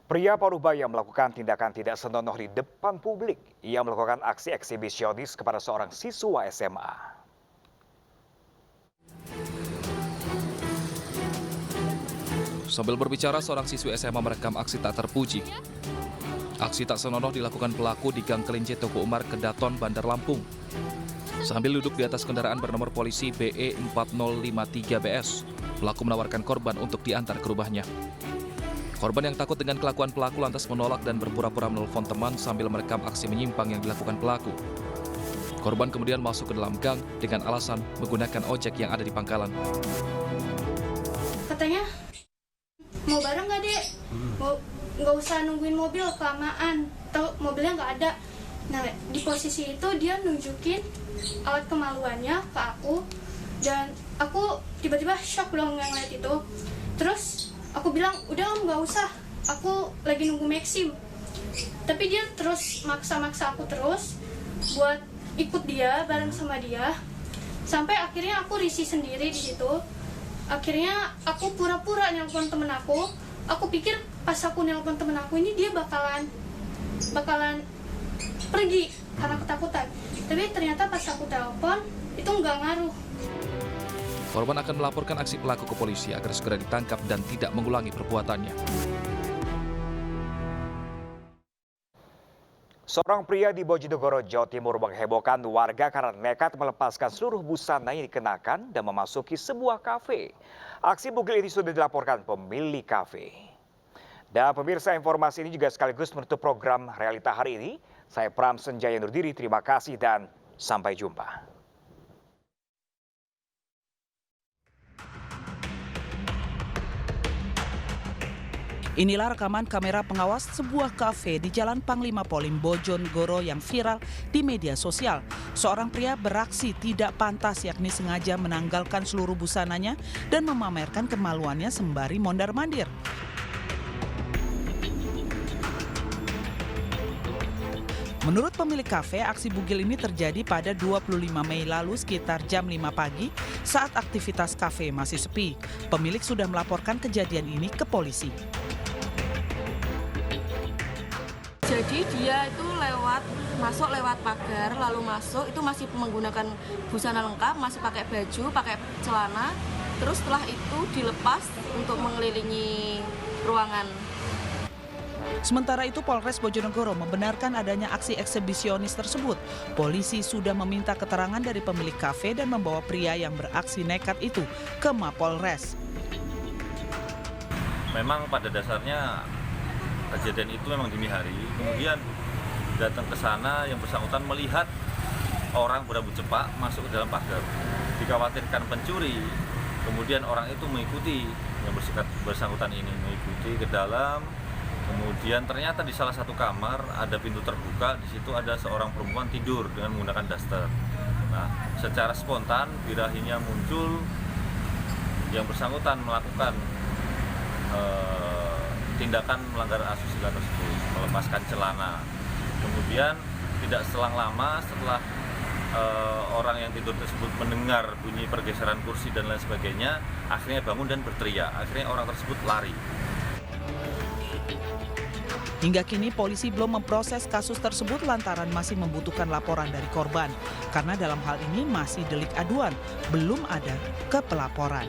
Pria Parubaya melakukan tindakan tidak senonoh di depan publik. Ia melakukan aksi eksibisionis kepada seorang siswa SMA. Sambil berbicara, seorang siswi SMA merekam aksi tak terpuji. Aksi tak senonoh dilakukan pelaku di Gang Kelinci Toko Umar, Kedaton, Bandar Lampung. Sambil duduk di atas kendaraan bernomor polisi BE 4053BS, pelaku menawarkan korban untuk diantar ke rumahnya. Korban yang takut dengan kelakuan pelaku lantas menolak dan berpura-pura menelpon teman sambil merekam aksi menyimpang yang dilakukan pelaku. Korban kemudian masuk ke dalam gang dengan alasan menggunakan ojek yang ada di pangkalan. Katanya, mau bareng nggak dek? Nggak usah nungguin mobil, kelamaan. Atau mobilnya nggak ada. Nah, di posisi itu dia nunjukin alat kemaluannya ke aku. Dan aku tiba-tiba shock dong ngeliat itu. Terus aku bilang, udah om nggak usah, aku lagi nunggu Maxim. Tapi dia terus maksa-maksa aku terus buat ikut dia, bareng sama dia. Sampai akhirnya aku risih sendiri di situ. Akhirnya aku pura-pura nelpon temen aku. Aku pikir pas aku nelpon temen aku ini dia bakalan pergi karena ketakutan. Tapi ternyata pas aku telepon itu nggak ngaruh. Korban akan melaporkan aksi pelaku ke polisi agar segera ditangkap dan tidak mengulangi perbuatannya. Seorang pria di Bojonegoro, Jawa Timur menghebohkan warga karena nekat melepaskan seluruh busana yang dikenakan dan memasuki sebuah kafe. Aksi bugil ini sudah dilaporkan pemilik kafe. Dan pemirsa, informasi ini juga sekaligus menutup program Realita hari ini. Saya Pram Senjaya Nurdiri, terima kasih dan sampai jumpa. Inilah rekaman kamera pengawas sebuah kafe di Jalan Panglima Polim, Bojonegoro yang viral di media sosial. Seorang pria beraksi tidak pantas, yakni sengaja menanggalkan seluruh busananya dan memamerkan kemaluannya sembari mondar-mandir. Menurut pemilik kafe, aksi bugil ini terjadi pada 25 Mei lalu sekitar jam 5 pagi saat aktivitas kafe masih sepi. Pemilik sudah melaporkan kejadian ini ke polisi. Jadi dia itu masuk lewat pagar, lalu masuk itu masih menggunakan busana lengkap, masih pakai baju, pakai celana. Terus setelah itu dilepas untuk mengelilingi ruangan. Sementara itu Polres Bojonegoro membenarkan adanya aksi eksibisionis tersebut. Polisi sudah meminta keterangan dari pemilik kafe dan membawa pria yang beraksi nekat itu ke Mapolres. Memang pada dasarnya kejadian itu memang dini hari, kemudian datang ke sana yang bersangkutan melihat orang berambut cepak masuk ke dalam pagar. Dikhawatirkan pencuri, kemudian orang itu mengikuti yang bersangkutan ini, mengikuti ke dalam. Kemudian ternyata di salah satu kamar ada pintu terbuka, di situ ada seorang perempuan tidur dengan menggunakan daster. Nah, secara spontan birahinya muncul, yang bersangkutan melakukan tindakan melanggar asusila tersebut, melepaskan celana. Kemudian tidak selang lama setelah orang yang tidur tersebut mendengar bunyi pergeseran kursi dan lain sebagainya, akhirnya bangun dan berteriak. Akhirnya orang tersebut lari. Hingga kini polisi belum memproses kasus tersebut lantaran masih membutuhkan laporan dari korban. Karena dalam hal ini masih delik aduan, belum ada kepelaporan.